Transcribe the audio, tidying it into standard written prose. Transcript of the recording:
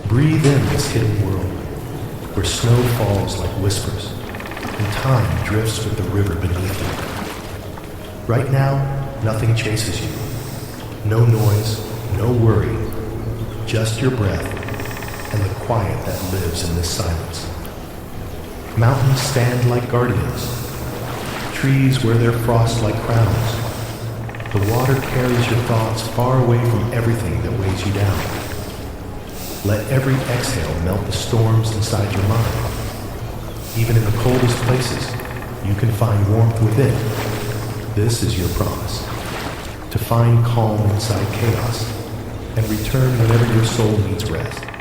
Breathe in this hidden world, where snow falls like whispers, and time drifts with the river beneath you. Right now, nothing chases you. No noise, no worry, just your breath and the quiet that lives in this silence. Mountains stand like guardians. Trees wear their frost like crowns. The water carries your thoughts far away from everything that weighs you down. Let every exhale melt the storms inside your mind. Even in the coldest places, you can find warmth within. This is your promise, to find calm inside chaos and return whenever your soul needs rest.